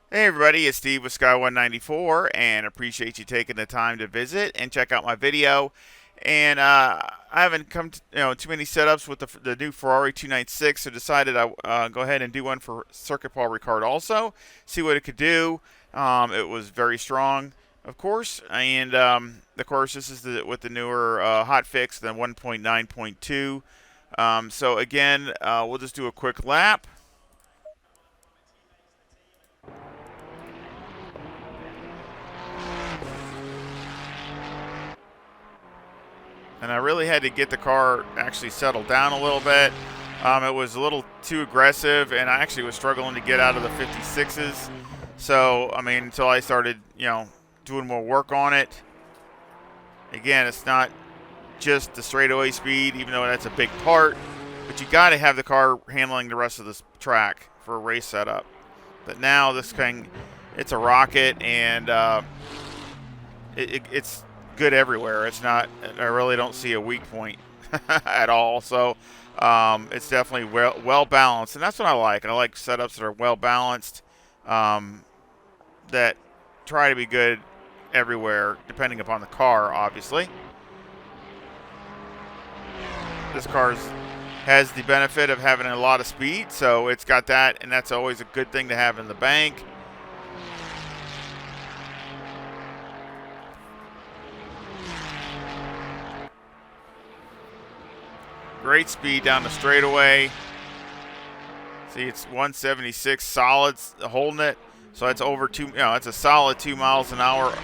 Hey everybody, it's Steve with Sky194, and appreciate you taking the time to visit and check out my video. And I haven't come to too many setups with the new Ferrari 296, so decided I go ahead and do one for Circuit Paul Ricard also, see what it could do. It was very strong, of course, and of course this is with the newer hot fix, the 1.9.2. So again, we'll just do a quick lap. And I really had to get the car actually settled down a little bit. It was a little too aggressive, and I actually was struggling to get out of the 56s. So, I mean, until I started, doing more work on it. Again, it's not just the straightaway speed, even though that's a big part, but you got to have the car handling the rest of this track for a race setup. But now this thing, it's a rocket, and it's good everywhere. It's not. I really don't see a weak point at all. So it's definitely well balanced, and that's what I like. I like setups that are well balanced, that try to be good everywhere, depending upon the car, obviously. This car has the benefit of having a lot of speed, so it's got that, and that's always a good thing to have in the bank. Great speed down the straightaway. See, it's 176 solids holding it, so it's over two. It's a solid 2 miles an hour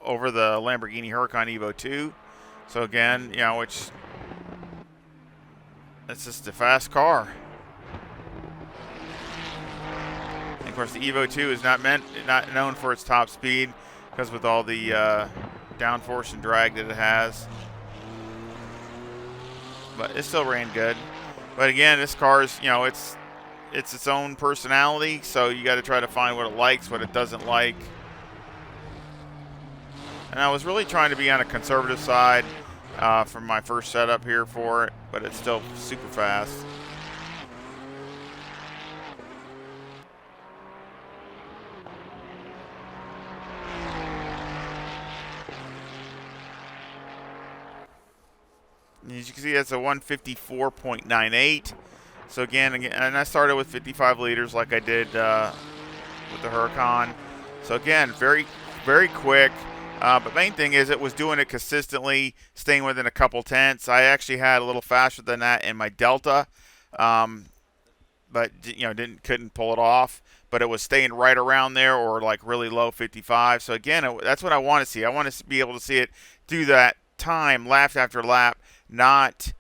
over the Lamborghini Huracan Evo 2. So again, which it's just a fast car. And of course, the Evo 2 is not known for its top speed because with all the downforce and drag that it has. But it still ran good. But again, this car is, it's its own personality, so you got to try to find what it likes, what it doesn't like. And I was really trying to be on a conservative side for my first setup here for it, but it's still super fast. As you can see, that's a 154.98. So again, and I started with 55 liters like I did with the Huracan. So again, very, very quick. But main thing is it was doing it consistently, staying within a couple tenths. I actually had a little faster than that in my Delta, but couldn't pull it off. But it was staying right around there, or like really low 55. So again, that's what I want to see. I want to be able to see it do that time, lap after lap, not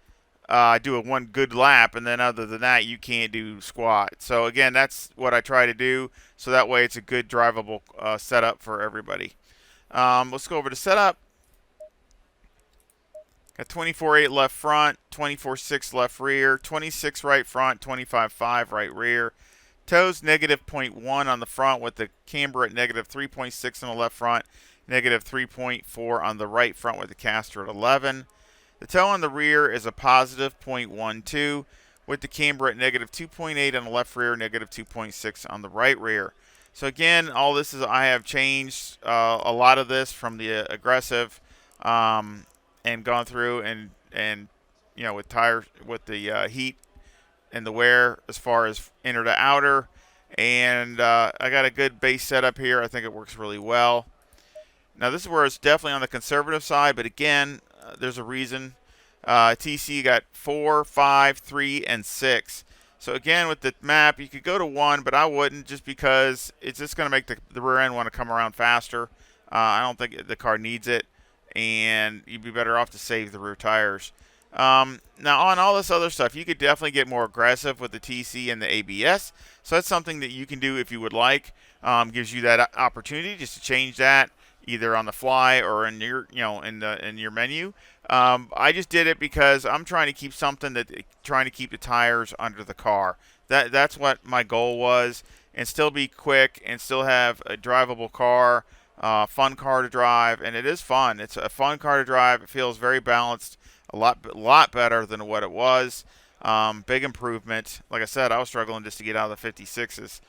do a one good lap, and then other than that, you can't do squat. So again, that's what I try to do. So that way, it's a good drivable setup for everybody. Let's go over to setup. Got 24.8 left front, 24.6 left rear, 26 right front, 25.5 right rear. Toes negative 0.1 on the front with the camber at negative 3.6 on the left front, negative 3.4 on the right front with the caster at 11. The toe on the rear is a positive 0.12 with the camber at negative 2.8 on the left rear, negative 2.6 on the right rear. So again, all this is I have changed a lot of this from the aggressive and gone through and with tire with the heat and the wear as far as inner to outer. And I got a good base setup here. I think it works really well. Now this is where it's definitely on the conservative side, but again, there's a reason. TC got 4, 5, 3, and 6. So again, with the map, you could go to 1, but I wouldn't, just because it's just going to make the rear end want to come around faster. I don't think the car needs it, and you'd be better off to save the rear tires. Now, on all this other stuff, you could definitely get more aggressive with the TC and the ABS. So that's something that you can do if you would like. Gives you that opportunity just to change that either on the fly or in your, in your menu. I just did it because I'm trying to keep trying to keep the tires under the car. That's what my goal was, and still be quick and still have a drivable car, fun car to drive, and it is fun. It's a fun car to drive. It feels very balanced, a lot better than what it was. Big improvement. Like I said, I was struggling just to get out of the 56s.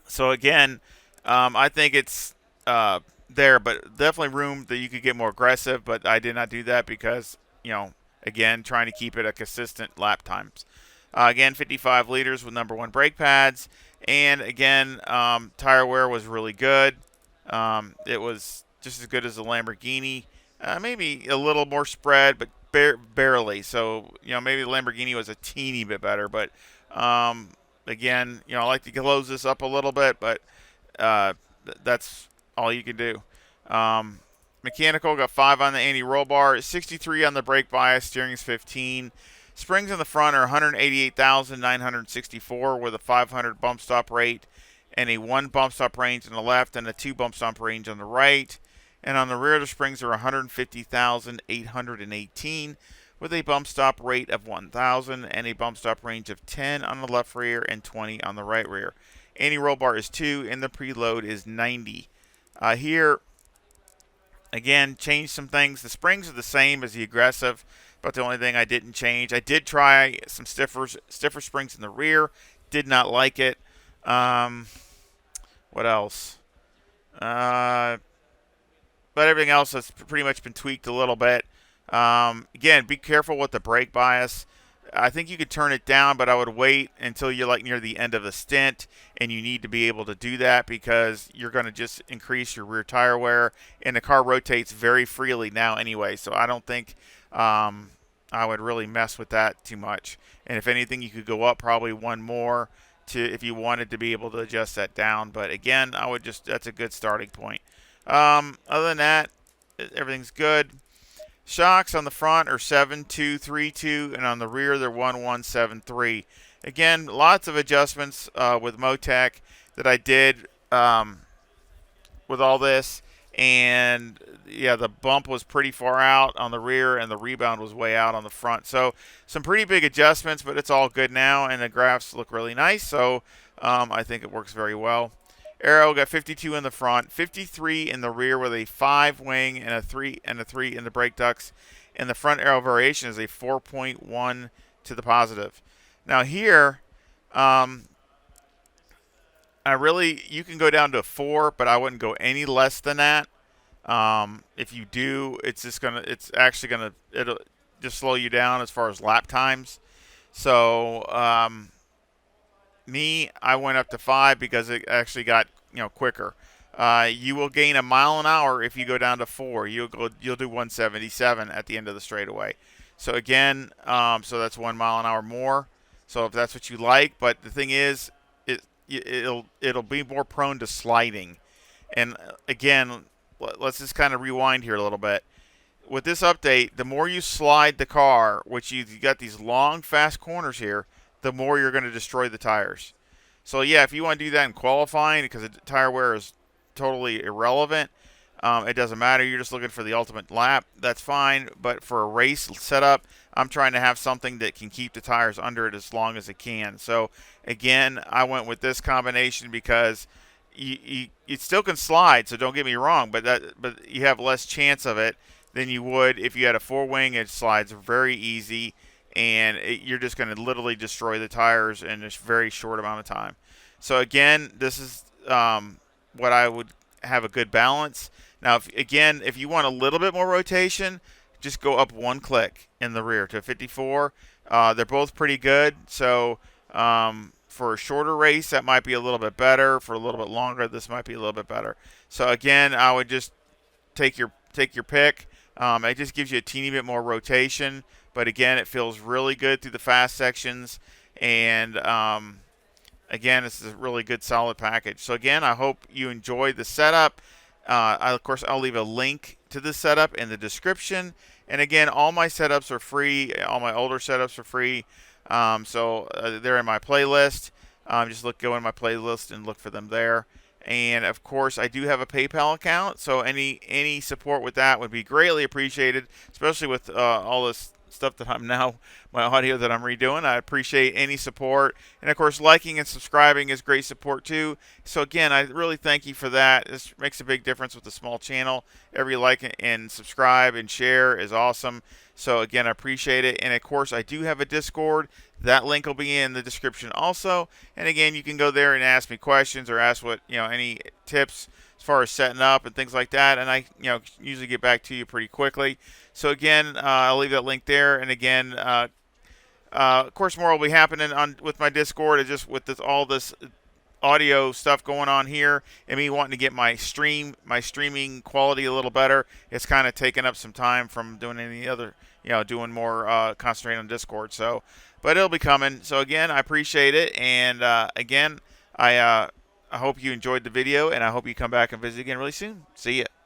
So again, I think it's there, but definitely room that you could get more aggressive. But I did not do that because, again, trying to keep it a consistent lap times. Again, 55 liters with number one brake pads, and again, tire wear was really good. It was just as good as the Lamborghini, maybe a little more spread, but barely. So maybe the Lamborghini was a teeny bit better, but again, I like to close this up a little bit, but that's all you can do. Mechanical got 5 on the anti-roll bar, 63 on the brake bias, steering is 15. Springs in the front are 188,964 with a 500 bump stop rate and a 1 bump stop range on the left and a 2 bump stop range on the right. And on the rear, the springs are 150,818 with a bump stop rate of 1,000 and a bump stop range of 10 on the left rear and 20 on the right rear. Anti-roll bar is 2 and the preload is 90. Here, again, change some things. The springs are the same as the aggressive, but the only thing I didn't change, I did try some stiffer springs in the rear. Did not like it. What else? But everything else has pretty much been tweaked a little bit. Again, be careful with the brake bias. I think you could turn it down, but I would wait until you're like near the end of the stint, and you need to be able to do that because you're going to just increase your rear tire wear, and the car rotates very freely now anyway. So I don't think I would really mess with that too much. And if anything, you could go up probably one more if you wanted to be able to adjust that down. But again, that's a good starting point. Other than that, everything's good. Shocks on the front are 7232, and on the rear they're 1173. Again, lots of adjustments with Motec that I did with all this, and yeah, the bump was pretty far out on the rear, and the rebound was way out on the front. So some pretty big adjustments, but it's all good now, and the graphs look really nice. So I think it works very well. Aero got 52 in the front, 53 in the rear with a 5 wing and a 3 in the brake ducts. And the front aero variation is a 4.1 to the positive. Now here, you can go down to a 4, but I wouldn't go any less than that. If you do, it'll just slow you down as far as lap times. So I went up to 5 because it actually got quicker. You will gain a mile an hour if you go down to 4. You'll do 177 at the end of the straightaway. So again, so that's 1 mile an hour more. So if that's what you like, but the thing is, it'll be more prone to sliding. And again, let's just kind of rewind here a little bit. With this update, the more you slide the car, which you've got these long, fast corners here, the more you're going to destroy the tires. So yeah, if you want to do that in qualifying, because the tire wear is totally irrelevant, it doesn't matter. You're just looking for the ultimate lap. That's fine. But for a race setup, I'm trying to have something that can keep the tires under it as long as it can. So again, I went with this combination because you still can slide. So don't get me wrong, but you have less chance of it than you would if you had a 4-wing. It slides very easy, and you're just going to literally destroy the tires in a very short amount of time. So again, this is what I would have a good balance. Now, if you want a little bit more rotation, just go up 1 click in the rear to 54. They're both pretty good. So for a shorter race, that might be a little bit better. For a little bit longer, this might be a little bit better. So again, I would just take your pick. It just gives you a teeny bit more rotation, but again, it feels really good through the fast sections. And again, this is a really good, solid package. So again, I hope you enjoyed the setup. Of course, I'll leave a link to the setup in the description. And again, all my setups are free. All my older setups are free. So they're in my playlist. Just go in my playlist and look for them there. And of course, I do have a PayPal account, so any support with that would be greatly appreciated, especially with all this stuff that I'm now, my audio that I'm redoing. I appreciate any support. And of course, liking and subscribing is great support too. So again, I really thank you for that. This makes a big difference with a small channel. Every like and subscribe and share is awesome. So again, I appreciate it. And of course, I do have a Discord. That link will be in the description also. And again, you can go there and ask me questions or ask what, any tips as far as setting up and things like that. And I, usually get back to you pretty quickly. So again, I'll leave that link there. And again, of course, more will be happening with my Discord. It's just with all this audio stuff going on here and me wanting to get my streaming quality a little better. It's kind of taken up some time from doing any other, doing more concentrating on Discord. So, but it'll be coming. So again, I appreciate it. And again, I hope you enjoyed the video, and I hope you come back and visit again really soon. See ya.